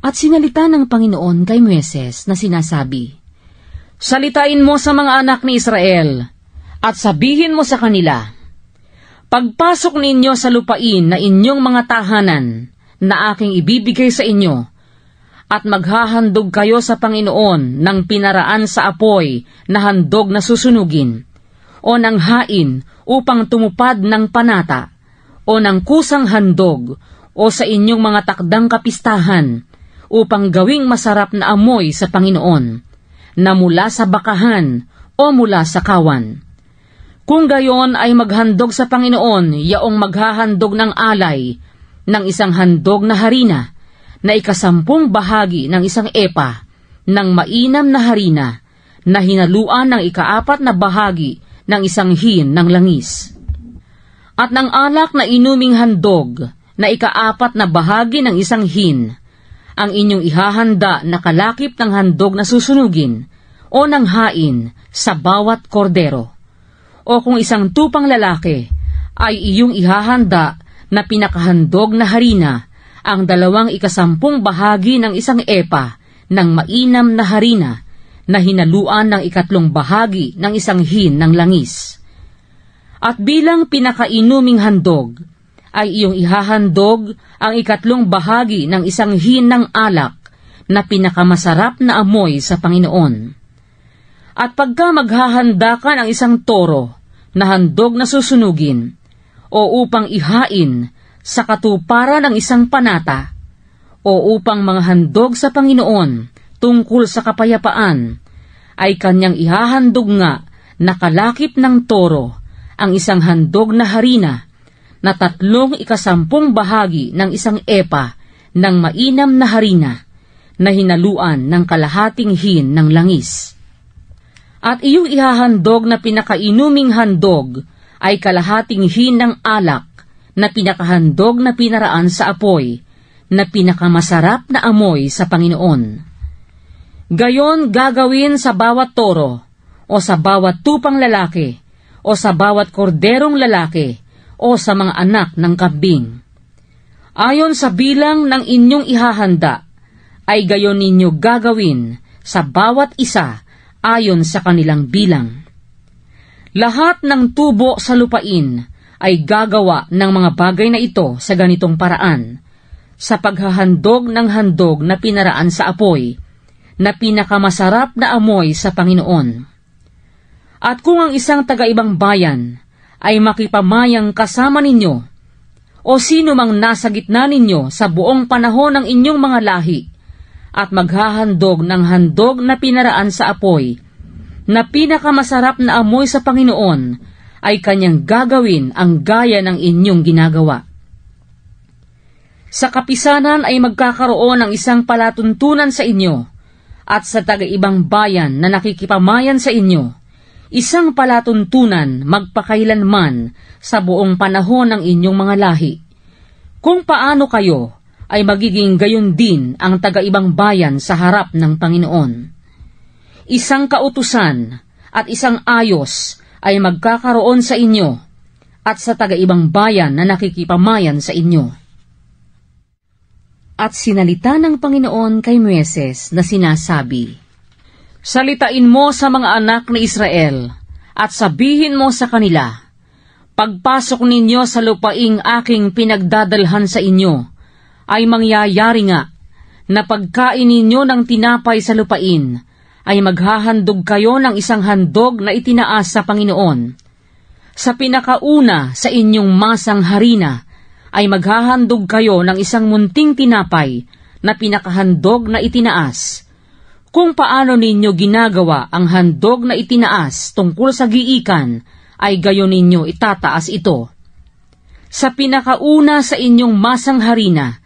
At sinalita ng Panginoon kay Moises na sinasabi, "Salitain mo sa mga anak ni Israel, at sabihin mo sa kanila, pagpasok ninyo sa lupain na inyong mga tahanan na aking ibibigay sa inyo, at maghahandog kayo sa Panginoon ng pinaraan sa apoy na handog na susunugin, o ng hain upang tumupad ng panata, o ng kusang handog, o sa inyong mga takdang kapistahan, upang gawing masarap na amoy sa Panginoon, na mula sa bakahan o mula sa kawan. Kung gayon ay maghandog sa Panginoon yaong maghahandog ng alay, ng isang handog na harina, na 10 bahagi ng isang epa, ng mainam na harina, na hinaluan ng 4 na bahagi ng isang hin ng langis. At ng alak na inuming handog, na 4 na bahagi ng isang hin, ang inyong ihahanda na kalakip ng handog na susunugin, o ng hain sa bawat kordero. O kung isang tupang lalaki, ay iyong ihahanda na pinakahandog na harina, ang 2/10 bahagi ng isang epa ng mainam na harina, na hinaluan ng 3 bahagi ng isang hin ng langis. At bilang pinakainuming handog, ay iyong ihahandog ang 3 bahagi ng isang hin ng alak, na pinakamasarap na amoy sa Panginoon. At pagka maghahanda ka ng isang toro, na handog na susunugin, o upang ihain sa katuparan ng isang panata, o upang mga handog sa Panginoon tungkol sa kapayapaan, ay kanyang ihahandog nga na kalakip ng toro, ang isang handog na harina, na 3/10 bahagi ng isang epa ng mainam na harina, na hinaluan ng kalahating hin ng langis. At iyong ihahandog na pinakainuming handog ay kalahating hin ng alak, na pinakahandog na pinaraan sa apoy, na pinakamasarap na amoy sa Panginoon. Gayon gagawin sa bawat toro, o sa bawat tupang lalaki, o sa bawat korderong lalaki, o sa mga anak ng kambing. Ayon sa bilang ng inyong ihahanda, ay gayon ninyo gagawin sa bawat isa ayon sa kanilang bilang. Lahat ng tubo sa lupain ay gagawa ng mga bagay na ito sa ganitong paraan, sa paghahandog ng handog na pinaraan sa apoy, na pinakamasarap na amoy sa Panginoon. At kung ang isang taga-ibang bayan ay makipamayang kasama ninyo, o sino mang nasa gitna ninyo sa buong panahon ng inyong mga lahi, at maghahandog ng handog na pinaraan sa apoy, na pinakamasarap na amoy sa Panginoon, ay kanyang gagawin ang gaya ng inyong ginagawa. Sa kapisanan ay magkakaroon ng isang palatuntunan sa inyo, at sa taga-ibang bayan na nakikipamayan sa inyo, isang palatuntunan magpakailanman sa buong panahon ng inyong mga lahi. Kung paano kayo ay magiging gayon din ang taga-ibang bayan sa harap ng Panginoon. Isang kautusan at isang ayos ay magkakaroon sa inyo at sa taga-ibang bayan na nakikipamayan sa inyo. At sinalita ng Panginoon kay Moises na sinasabi, "Salitain mo sa mga anak ni Israel, at sabihin mo sa kanila, pagpasok ninyo sa lupaing aking pinagdadalhan sa inyo, ay mangyayari nga, na pagkain ninyo ng tinapay sa lupain, ay maghahandog kayo ng isang handog na itinaas sa Panginoon. Sa pinakauna sa inyong masang harina, ay maghahandog kayo ng isang munting tinapay, na pinakahandog na itinaas. Kung paano ninyo ginagawa ang handog na itinaas tungkol sa giikan, ay gayon ninyo itataas ito. Sa pinakauna sa inyong masang harina,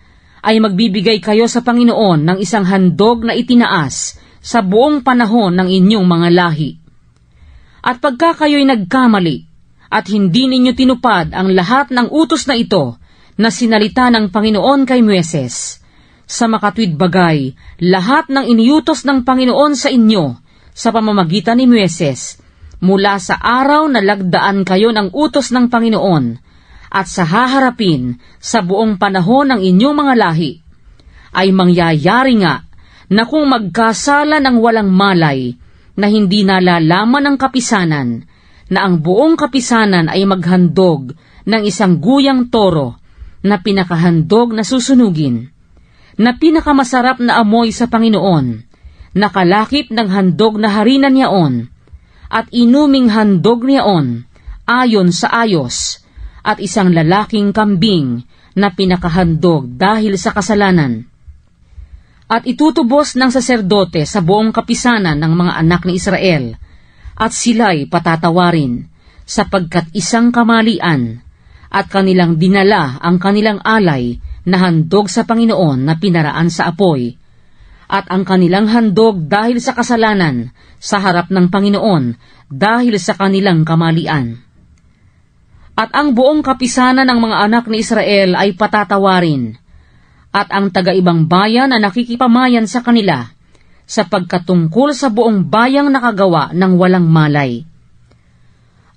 ay magbibigay kayo sa Panginoon ng isang handog na itinaas sa buong panahon ng inyong mga lahi. At pagka kayo'y nagkamali, at hindi ninyo tinupad ang lahat ng utos na ito, na sinalita ng Panginoon kay Moises, sa makatwid bagay, lahat ng iniutos ng Panginoon sa inyo sa pamamagitan ni Moises, mula sa araw na lagdaan kayo ng utos ng Panginoon, at sa haharapin sa buong panahon ng inyong mga lahi, ay mangyayari nga na kung magkasala ng walang malay na hindi nalalaman ng kapisanan, na ang buong kapisanan ay maghandog ng isang guyang toro na pinakahandog na susunugin, na pinakamasarap na amoy sa Panginoon, nakalakip ng handog na harina niyaon, at inuming handog niyaon, ayon sa ayos, at isang lalaking kambing na pinakahandog dahil sa kasalanan. At itutubos ng saserdote sa buong kapisanan ng mga anak ni Israel, at sila'y patatawarin, sapagkat isang kamalian, at kanilang dinala ang kanilang alay na handog sa Panginoon na pinaraan sa apoy, at ang kanilang handog dahil sa kasalanan sa harap ng Panginoon dahil sa kanilang kamalian. At ang buong kapisanan ng mga anak ni Israel ay patatawarin, at ang taga-ibang bayan na nakikipamayan sa kanila, sapagkat tungkol sa buong bayang nakagawa ng walang malay.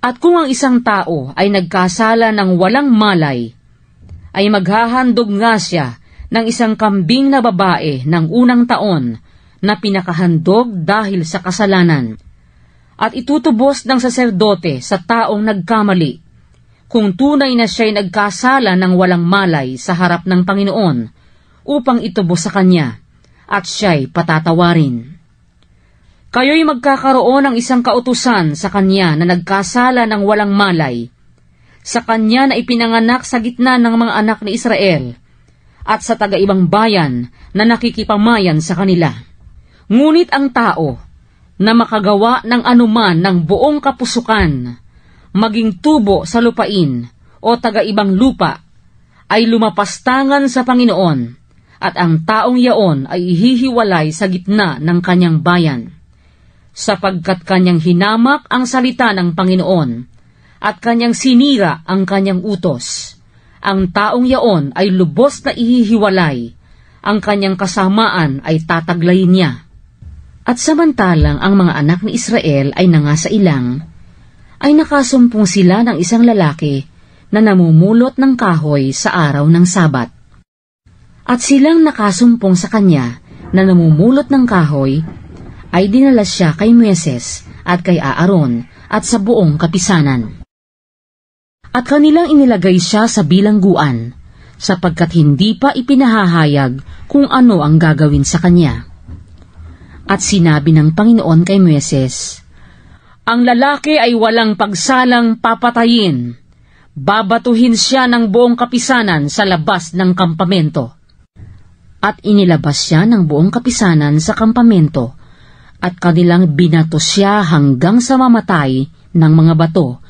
At kung ang isang tao ay nagkasala ng walang malay, ay maghahandog nga siya ng isang kambing na babae ng unang taon na pinakahandog dahil sa kasalanan, at itutubos ng saserdote sa taong nagkamali, kung tunay na siya'y nagkasala ng walang malay sa harap ng Panginoon, upang itubos sa kanya, at siya'y patatawarin. Kayo'y magkakaroon ng isang kautusan sa kanya na nagkasala ng walang malay, sa kanya na ipinanganak sa gitna ng mga anak ni Israel, at sa taga-ibang bayan na nakikipamayan sa kanila. Ngunit ang tao na makagawa ng anuman ng buong kapusukan, maging tubo sa lupain o taga-ibang lupa, ay lumapastangan sa Panginoon, at ang taong yaon ay ihihiwalay sa gitna ng kanyang bayan, sapagkat kanyang hinamak ang salita ng Panginoon, at kanyang sinira ang kanyang utos. Ang taong yaon ay lubos na ihihiwalay, ang kanyang kasamaan ay tataglayin niya. At samantalang ang mga anak ni Israel ay nangasailang, ay nakasumpong sila ng isang lalaki na namumulot ng kahoy sa araw ng Sabat. At silang nakasumpong sa kanya na namumulot ng kahoy, ay dinala siya kay Moises at kay Aaron at sa buong kapisanan. At kanilang inilagay siya sa bilangguan, sapagkat hindi pa ipinahahayag kung ano ang gagawin sa kanya. At sinabi ng Panginoon kay Moises, "Ang lalaki ay walang pagsalang papatayin. Babatuhin siya ng buong kapisanan sa labas ng kampamento." At inilabas siya ng buong kapisanan sa kampamento, at kanilang binato siya hanggang sa mamatay ng mga bato,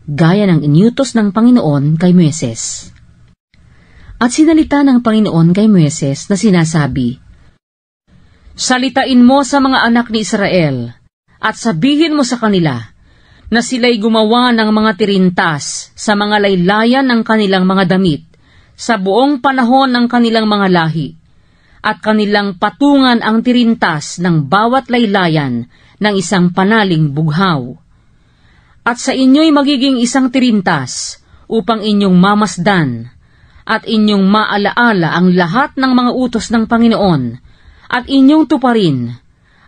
gaya ng iniutos ng Panginoon kay Moises. At sinalita ng Panginoon kay Moises na sinasabi, "Salitain mo sa mga anak ni Israel, at sabihin mo sa kanila, na sila'y gumawa ng mga tirintas sa mga laylayan ng kanilang mga damit, sa buong panahon ng kanilang mga lahi, at kanilang patungan ang tirintas ng bawat laylayan ng isang panaling bughaw. At sa inyo'y magiging isang tirintas upang inyong mamasdan, at inyong maalaala ang lahat ng mga utos ng Panginoon, at inyong tuparin,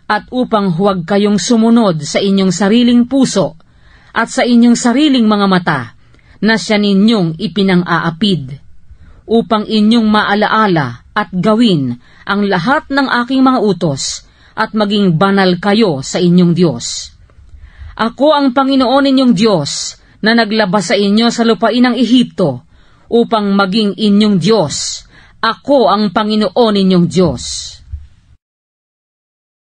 at upang huwag kayong sumunod sa inyong sariling puso, at sa inyong sariling mga mata, na siya ninyong ipinang-aapid, upang inyong maalaala at gawin ang lahat ng aking mga utos, at maging banal kayo sa inyong Diyos. Ako ang Panginoon ninyong Diyos, na naglabas sa inyo sa lupain ng Ehipto, upang maging inyong Diyos. Ako ang Panginoon ninyong Diyos."